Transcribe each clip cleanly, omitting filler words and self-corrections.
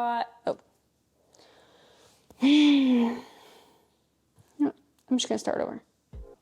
Oh. I'm just gonna start over.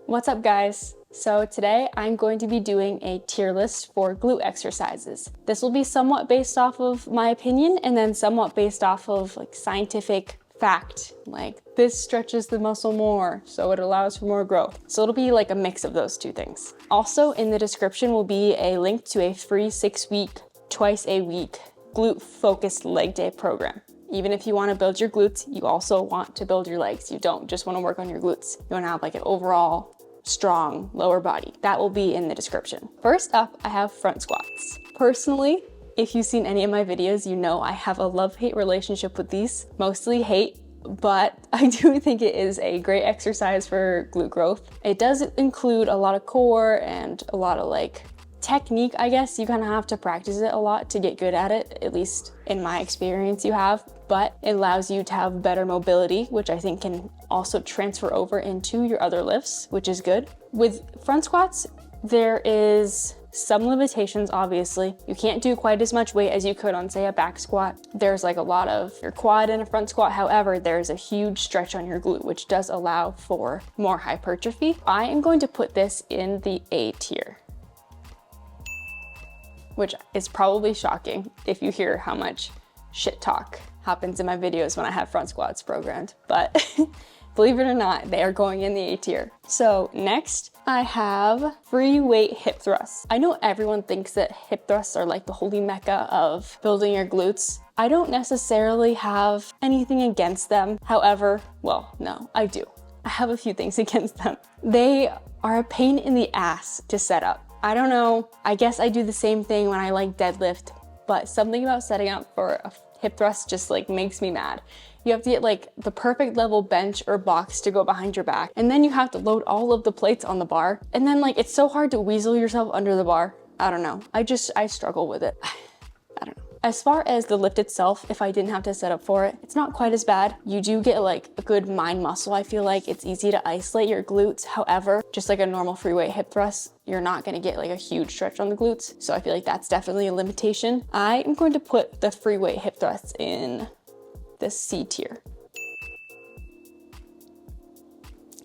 What's up, guys? So today I'm going to be doing a tier list for glute exercises. This will be somewhat based off of my opinion and then somewhat based off of like scientific fact. Like this stretches the muscle more, so it allows for more growth. So it'll be like a mix of those two things. Also in the description will be a link to a free 6-week, twice a week glute focused leg day program. Even if you want to build your glutes, you also want to build your legs. You don't just want to work on your glutes. You want to have like an overall strong lower body. That will be in the description. First up, I have front squats. Personally, if you've seen any of my videos, you know I have a love-hate relationship with these. Mostly hate, but I do think it is a great exercise for glute growth. It does include a lot of core and a lot of like technique, I guess. You kind of have to practice it a lot to get good at it, at least in my experience you have, but it allows you to have better mobility, which I think can also transfer over into your other lifts, which is good. With front squats, there is some limitations, obviously. You can't do quite as much weight as you could on, say, a back squat. There's like a lot of your quad in a front squat. However, there's a huge stretch on your glute, which does allow for more hypertrophy. I am going to put this in the A tier, which is probably shocking if you hear how much shit talk happens in my videos when I have front squats programmed, but believe it or not, they are going in the A tier. So next, I have free weight hip thrusts. I know everyone thinks that hip thrusts are like the holy mecca of building your glutes. I don't necessarily have anything against them. However, well, no, I do. I have a few things against them. They are a pain in the ass to set up. I don't know, I guess I do the same thing when I like deadlift, but something about setting up for a hip thrust just like makes me mad. You have to get like the perfect level bench or box to go behind your back, and then you have to load all of the plates on the bar, and then like it's so hard to weasel yourself under the bar. I don't know, I struggle with it. I don't know. As far as the lift itself, if I didn't have to set up for it, it's not quite as bad. You do get like a good mind muscle. I feel like it's easy to isolate your glutes. However, just like a normal free weight hip thrust, you're not gonna get like a huge stretch on the glutes. So I feel like that's definitely a limitation. I am going to put the free weight hip thrusts in the C tier.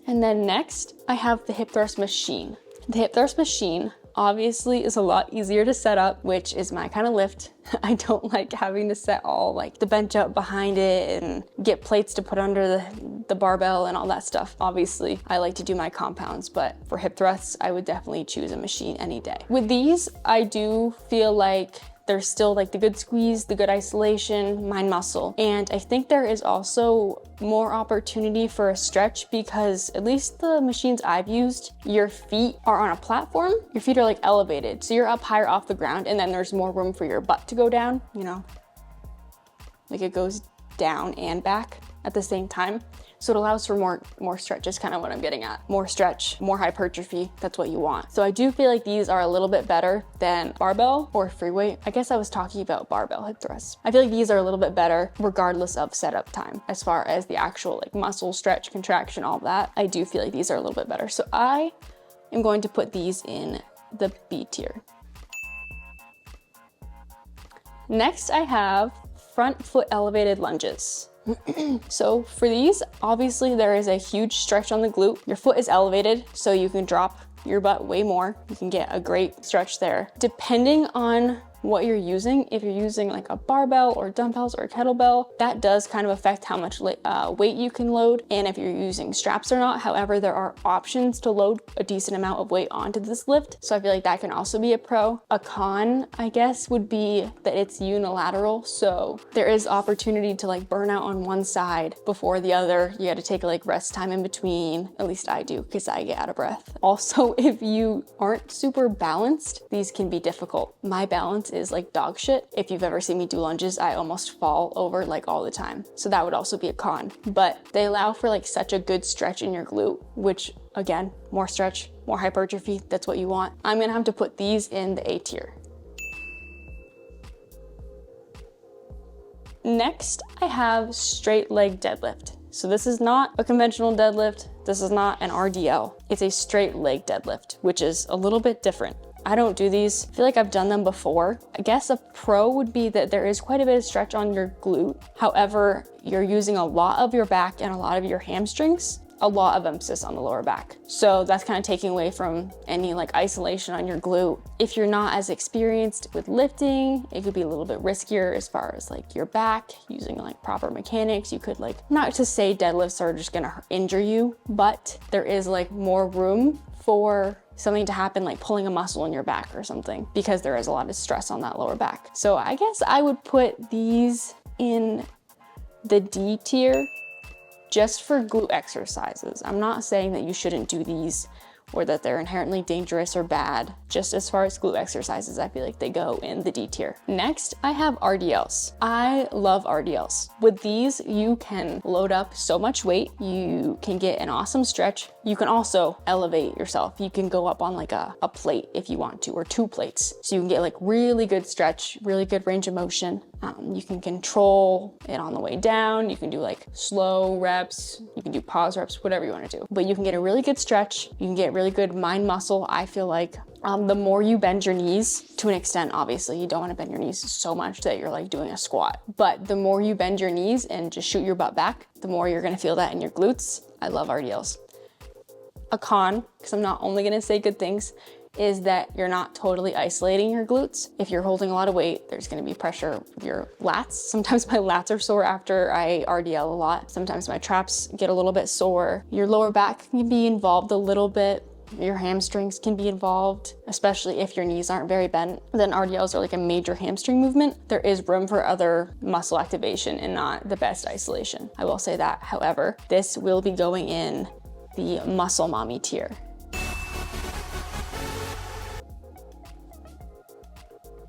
And then next, I have the hip thrust machine. The hip thrust machine obviously is a lot easier to set up, which is my kind of lift. I don't like having to set all like the bench up behind it and get plates to put under the barbell and all that stuff. Obviously, I like to do my compounds, but for hip thrusts, I would definitely choose a machine any day. With these, I do feel like there's still like the good squeeze, the good isolation, mind muscle. And I think there is also more opportunity for a stretch because at least the machines I've used, your feet are on a platform. Your feet are like elevated. So you're up higher off the ground, and then there's more room for your butt to go down, you know? Like it goes down and back at the same time. So it allows for more stretch is kind of what I'm getting at. More stretch, more hypertrophy, that's what you want. So I do feel like these are a little bit better than barbell or free weight. I guess I was talking about barbell hip thrusts. I feel like these are a little bit better regardless of setup time. As far as the actual like muscle stretch, contraction, all that, I do feel like these are a little bit better. So I am going to put these in the B tier. Next, I have front foot elevated lunges. So for these, obviously there is a huge stretch on the glute. Your foot is elevated, so you can drop your butt way more. You can get a great stretch there. Depending on what you're using, if you're using like a barbell or dumbbells or a kettlebell, that does kind of affect how much weight you can load and if you're using straps or not. However, there are options to load a decent amount of weight onto this lift. So I feel like that can also be a pro. A con, I guess, would be that it's unilateral. So there is opportunity to like burn out on one side before the other. You got to take like rest time in between. At least I do, because I get out of breath. Also, if you aren't super balanced, these can be difficult. My balance is like dog shit. If you've ever seen me do lunges, I almost fall over like all the time. So that would also be a con, but they allow for like such a good stretch in your glute, which again, more stretch, more hypertrophy, that's what you want. I'm gonna have to put these in the A tier. Next, I have straight leg deadlift. So this is not a conventional deadlift. This is not an RDL. It's a straight leg deadlift, which is a little bit different. I don't do these. I feel like I've done them before. I guess a pro would be that there is quite a bit of stretch on your glute. However, you're using a lot of your back and a lot of your hamstrings, a lot of emphasis on the lower back. So that's kind of taking away from any like isolation on your glute. If you're not as experienced with lifting, it could be a little bit riskier as far as like your back, using like proper mechanics. You could like, not to say deadlifts are just gonna injure you, but there is like more room for something to happen, like pulling a muscle in your back or something, because there is a lot of stress on that lower back. So I guess I would put these in the D tier just for glute exercises. I'm not saying that you shouldn't do these or that they're inherently dangerous or bad. Just as far as glute exercises, I feel like they go in the D tier. Next, I have RDLs. I love RDLs. With these, you can load up so much weight. You can get an awesome stretch. You can also elevate yourself. You can go up on like a plate if you want to, or 2 plates. So you can get like really good stretch, really good range of motion. You can control it on the way down. You can do like slow reps. You can do pause reps, whatever you want to do. But you can get a really good stretch. You can get really good mind muscle, I feel like. The more you bend your knees, to an extent, obviously, you don't want to bend your knees so much that you're like doing a squat. But the more you bend your knees and just shoot your butt back, the more you're going to feel that in your glutes. I love RDLs. A con, because I'm not only going to say good things, is that you're not totally isolating your glutes. If you're holding a lot of weight, there's gonna be pressure with your lats. Sometimes my lats are sore after I RDL a lot. Sometimes my traps get a little bit sore. Your lower back can be involved a little bit. Your hamstrings can be involved, especially if your knees aren't very bent. Then RDLs are like a major hamstring movement. There is room for other muscle activation and not the best isolation. I will say that. However, this will be going in the muscle mommy tier.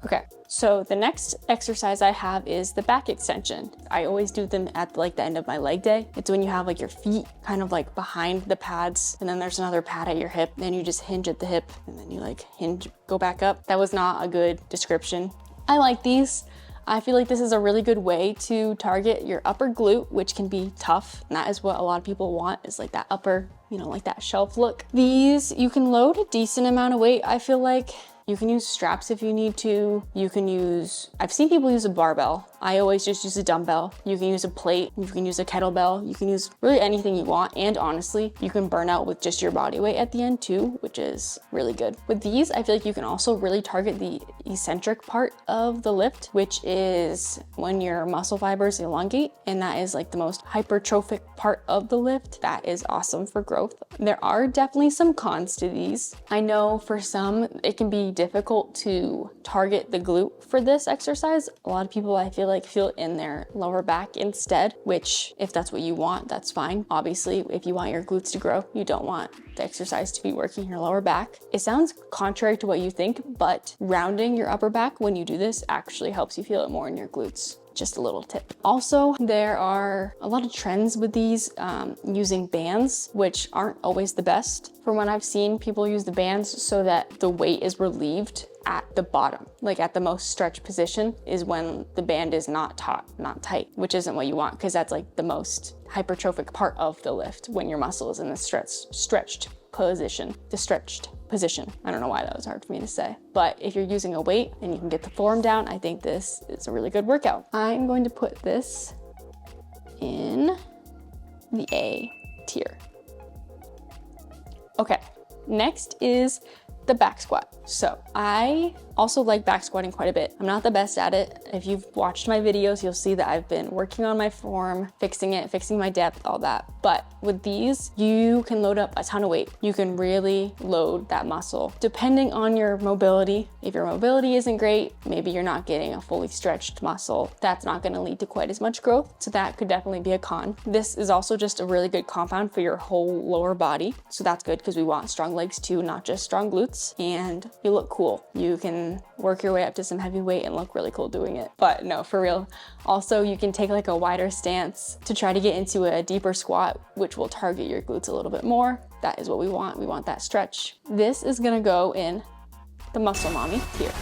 Okay, so the next exercise I have is the back extension. I always do them at like the end of my leg day. It's when you have like your feet kind of like behind the pads, and then there's another pad at your hip, then you just hinge at the hip, and then you like hinge, go back up. That was not a good description. I like these. I feel like this is a really good way to target your upper glute, which can be tough. And that is what a lot of people want, is like that upper, you know, like that shelf look. These, you can load a decent amount of weight, I feel like. You can use straps if you need to. You can use, I've seen people use a barbell. I always just use a dumbbell. You can use a plate. You can use a kettlebell. You can use really anything you want. And honestly, you can burn out with just your body weight at the end too, which is really good. With these, I feel like you can also really target the eccentric part of the lift, which is when your muscle fibers elongate. And that is like the most hypertrophic part of the lift. That is awesome for growth. There are definitely some cons to these. I know for some, it can be difficult to target the glute for this exercise. A lot of people, I feel like, feel it in their lower back instead, which if that's what you want, that's fine. Obviously, if you want your glutes to grow, you don't want the exercise to be working your lower back. It sounds contrary to what you think, but rounding your upper back when you do this actually helps you feel it more in your glutes. Just a little tip. Also, there are a lot of trends with these using bands, which aren't always the best. From what I've seen, people use the bands so that the weight is relieved at the bottom, like at the most stretched position is when the band is not taut, not tight, which isn't what you want, because that's like the most hypertrophic part of the lift when your muscle is in the stretched position, the stretched position. I don't know why that was hard for me to say, but if you're using a weight and you can get the form down, I think this is a really good workout. I'm going to put this in the A tier. Okay, next is the back squat. So I also like back squatting quite a bit. I'm not the best at it. If you've watched my videos, you'll see that I've been working on my form, fixing it, fixing my depth, all that. But with these, you can load up a ton of weight. You can really load that muscle. Depending on your mobility, if your mobility isn't great, maybe you're not getting a fully stretched muscle, that's not gonna lead to quite as much growth. So that could definitely be a con. This is also just a really good compound for your whole lower body. So that's good because we want strong legs too, not just strong glutes. And you look cool. You can work your way up to some heavy weight and look really cool doing it. But no, for real. Also, you can take like a wider stance to try to get into a deeper squat, which will target your glutes a little bit more. That is what we want. We want that stretch. This is gonna go in the muscle mommy tier.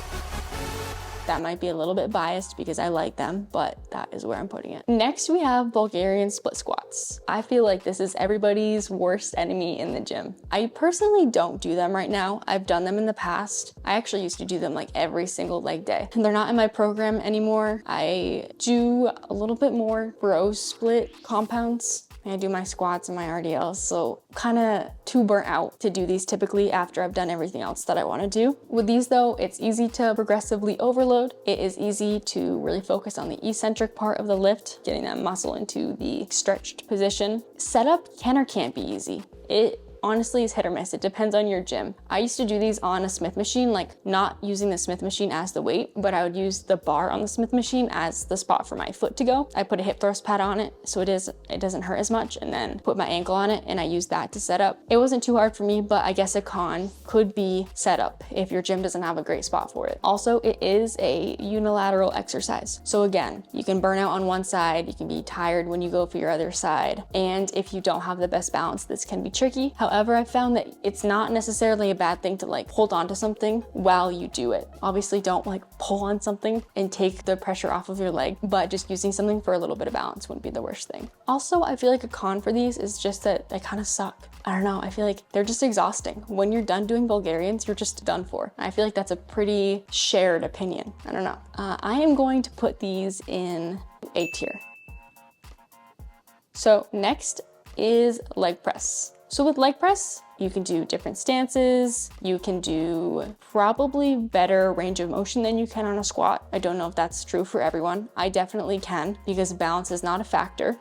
That might be a little bit biased because I like them, but that is where I'm putting it. Next, we have Bulgarian split squats. I feel like this is everybody's worst enemy in the gym. I personally don't do them right now. I've done them in the past. I actually used to do them like every single leg day. And they're not in my program anymore. I do a little bit more bro split compounds. I do my squats and my RDLs, so kind of too burnt out to do these typically after I've done everything else that I want to do. With these though, it's easy to progressively overload. It is easy to really focus on the eccentric part of the lift, getting that muscle into the stretched position. Setup can or can't be easy. It honestly is hit or miss. It depends on your gym. I used to do these on a Smith machine, like not using the Smith machine as the weight, but I would use the bar on the Smith machine as the spot for my foot to go. I put a hip thrust pad on it so it doesn't hurt as much, and then put my ankle on it and I use that to set up. It wasn't too hard for me, but I guess a con could be setup if your gym doesn't have a great spot for it. Also, it is a unilateral exercise. So again, you can burn out on one side, you can be tired when you go for your other side. And if you don't have the best balance, this can be tricky. However, I found that it's not necessarily a bad thing to like hold on to something while you do it. Obviously, don't like pull on something and take the pressure off of your leg, but just using something for a little bit of balance wouldn't be the worst thing. Also, I feel like a con for these is just that they kind of suck. I don't know, I feel like they're just exhausting. When you're done doing Bulgarians, you're just done for. I feel like that's a pretty shared opinion. I don't know. I am going to put these in A tier. So next is leg press. So with leg press, you can do different stances. You can do probably better range of motion than you can on a squat. I don't know if that's true for everyone. I definitely can because balance is not a factor.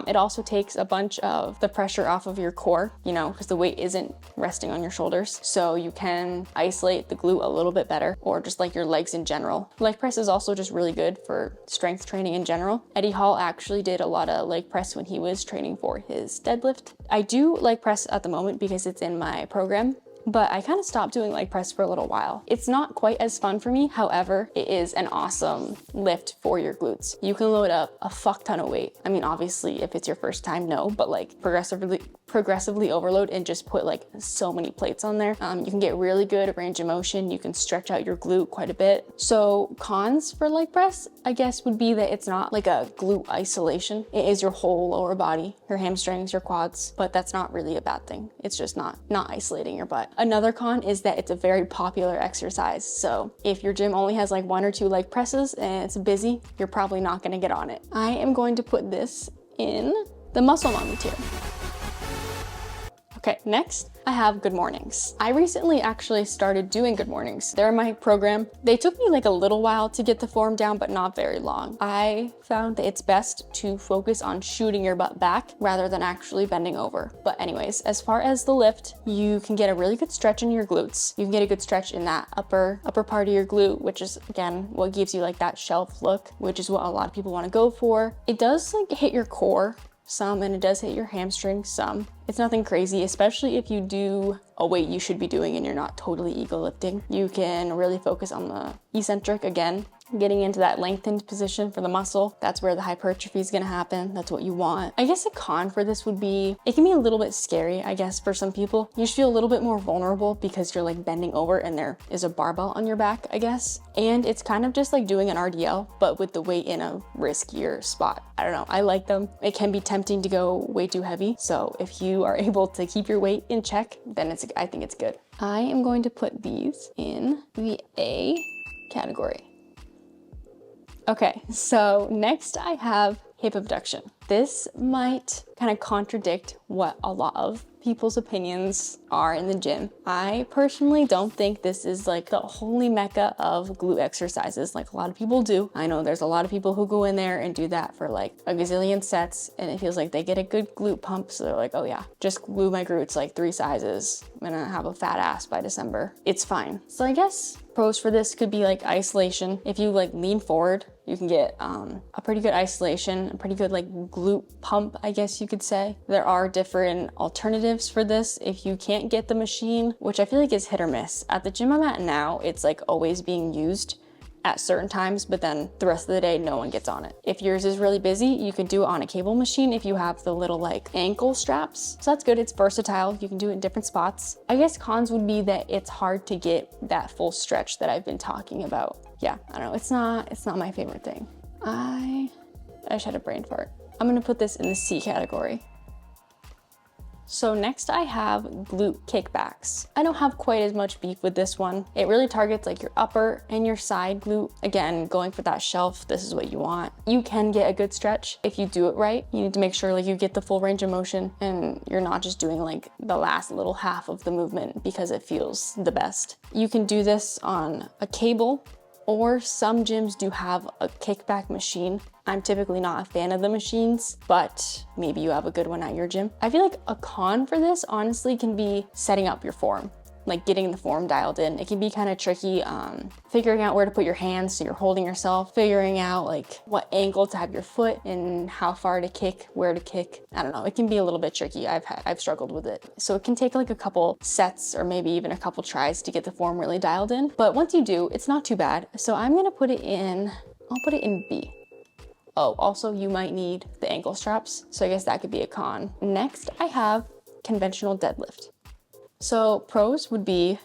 It also takes a bunch of the pressure off of your core, you know, because the weight isn't resting on your shoulders. So you can isolate the glute a little bit better, or just like your legs in general. Leg press is also just really good for strength training in general. Eddie Hall actually did a lot of leg press when he was training for his deadlift. I do leg press at the moment because it's in my program, but I kind of stopped doing leg press for a little while. It's not quite as fun for me. However, it is an awesome lift for your glutes. You can load up a fuck ton of weight. I mean, obviously if it's your first time, no, but like progressively overload and just put like so many plates on there. You can get really good range of motion. You can stretch out your glute quite a bit. So cons for leg press, I guess, would be that it's not like a glute isolation. It is your whole lower body, your hamstrings, your quads, but that's not really a bad thing. It's just not isolating your butt. Another con is that it's a very popular exercise. So if your gym only has like 1 or 2 leg presses and it's busy, you're probably not gonna get on it. I am going to put this in the muscle mommy tier. Okay, next I have good mornings. I recently actually started doing good mornings. They're in my program. They took me like a little while to get the form down, but not very long. I found that it's best to focus on shooting your butt back rather than actually bending over. But anyways, as far as the lift, you can get a really good stretch in your glutes. You can get a good stretch in that upper part of your glute, which is again what gives you like that shelf look, which is what a lot of people want to go for. It does like hit your core some, and it does hit your hamstrings some. It's nothing crazy, especially if you do a weight you should be doing and you're not totally ego lifting. You can really focus on the eccentric again, getting into that lengthened position for the muscle. That's where the hypertrophy is gonna happen. That's what you want. I guess a con for this would be, it can be a little bit scary, I guess, for some people. You just feel a little bit more vulnerable because you're like bending over and there is a barbell on your back, I guess. And it's kind of just like doing an RDL, but with the weight in a riskier spot. I don't know, I like them. It can be tempting to go way too heavy. So if you are able to keep your weight in check, then I think it's good. I am going to put these in the A category. Okay, so next I have hip abduction. This might kind of contradict what a lot of people's opinions are in the gym. I personally don't think this is like the holy mecca of glute exercises like a lot of people do. I know there's a lot of people who go in there and do that for like a gazillion sets and it feels like they get a good glute pump. So they're like, oh yeah, just glue my glutes like 3 sizes. I'm gonna have a fat ass by December. It's fine. So I guess pros for this could be like isolation. If you like lean forward, you can get a pretty good isolation, a pretty good like glute pump, I guess you could say. There are different alternatives for this if you can't get the machine, which I feel like is hit or miss. At the gym I'm at now, it's like always being used. at certain times, but then the rest of the day, no one gets on it. If yours is really busy, you can do it on a cable machine if you have the little like ankle straps. So that's good, it's versatile. You can do it in different spots. I guess cons would be that it's hard to get that full stretch that I've been talking about. Yeah, I don't know, it's not my favorite thing. I just had a brain fart. I'm gonna put this in the C category. So next I have glute kickbacks. I don't have quite as much beef with this one. It really targets like your upper and your side glute. Again, going for that shelf, this is what you want. You can get a good stretch if you do it right. You need to make sure like you get the full range of motion and you're not just doing like the last little half of the movement because it feels the best. You can do this on a cable, or some gyms do have a kickback machine. I'm typically not a fan of the machines, but maybe you have a good one at your gym. I feel like a con for this honestly can be setting up your form, like getting the form dialed in. It can be kind of tricky, figuring out where to put your hands so you're holding yourself, figuring out like what angle to have your foot and how far to kick, where to kick. I don't know, it can be a little bit tricky. I've struggled with it. So it can take like a couple sets or maybe even a couple tries to get the form really dialed in. But once you do, it's not too bad. So I'm gonna put it in, I'll put it in B. Oh, also you might need the ankle straps. So I guess that could be a con. Next, I have conventional deadlift. So pros would be,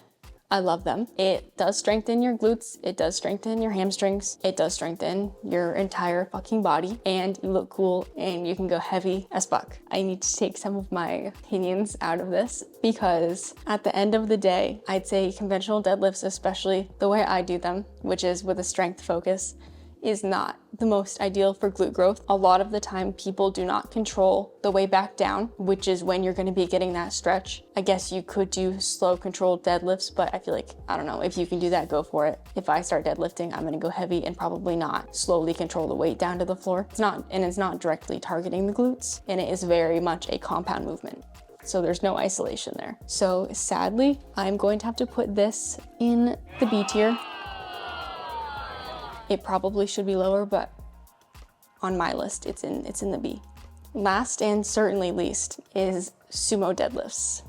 I love them. It does strengthen your glutes. It does strengthen your hamstrings. It does strengthen your entire fucking body, and you look cool and you can go heavy as fuck. I need to take some of my opinions out of this because at the end of the day, I'd say conventional deadlifts, especially the way I do them, which is with a strength focus, is not the most ideal for glute growth. A lot of the time people do not control the way back down, which is when you're going to be getting that stretch. I guess you could do slow controlled deadlifts, but I feel like, I don't know, if you can do that, go for it. If I start deadlifting, I'm going to go heavy and probably not slowly control the weight down to the floor. It's not directly targeting the glutes, and it is very much a compound movement. So there's no isolation there. So sadly, I'm going to have to put this in the B tier. It probably should be lower, but on my list, it's in the B. Last and certainly least is sumo deadlifts.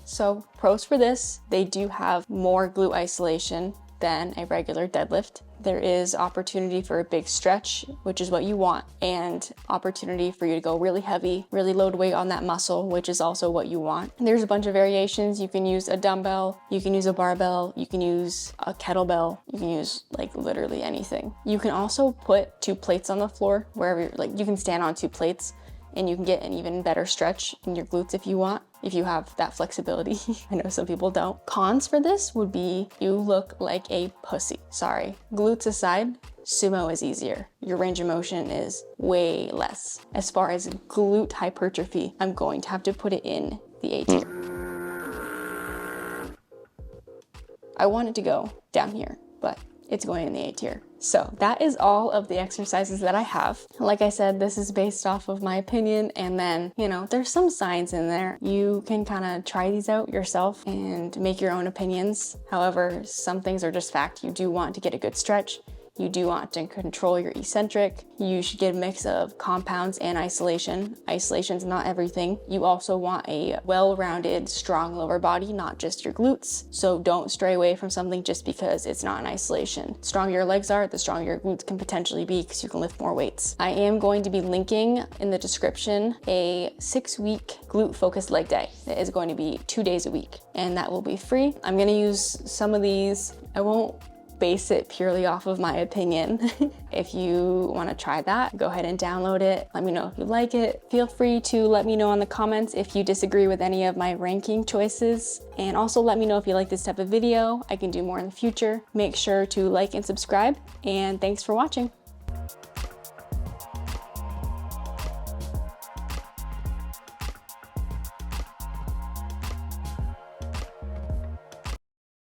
So pros for this, they do have more glute isolation than a regular deadlift. There is opportunity for a big stretch, which is what you want, and opportunity for you to go really heavy, really load weight on that muscle, which is also what you want. And there's a bunch of variations. You can use a dumbbell, you can use a barbell, you can use a kettlebell, you can use like literally anything. You can also put 2 plates on the floor wherever you're, like you can stand on 2 plates and you can get an even better stretch in your glutes if you want, if you have that flexibility. I know some people don't. Cons for this would be you look like a pussy. Sorry. Glutes aside, sumo is easier. Your range of motion is way less. As far as glute hypertrophy, I'm going to have to put it in the A tier. I want it to go down here, but it's going in the A tier. So that is all of the exercises that I have. Like I said, this is based off of my opinion, and then, you know, there's some science in there. You can kind of try these out yourself and make your own opinions. However, some things are just fact. You do want to get a good stretch. You do want to control your eccentric. You should get a mix of compounds and isolation. Isolation's not everything. You also want a well-rounded, strong lower body, not just your glutes. So don't stray away from something just because it's not in isolation. The stronger your legs are, the stronger your glutes can potentially be because you can lift more weights. I am going to be linking in the description a 6-week glute-focused leg day. That is going to be 2 days a week, and that will be free. I'm gonna use some of these. I won't base it purely off of my opinion. If you want to try that, go ahead and download it. Let me know if you like it. Feel free to let me know in the comments if you disagree with any of my ranking choices. And also let me know if you like this type of video. I can do more in the future. Make sure to like and subscribe, and thanks for watching.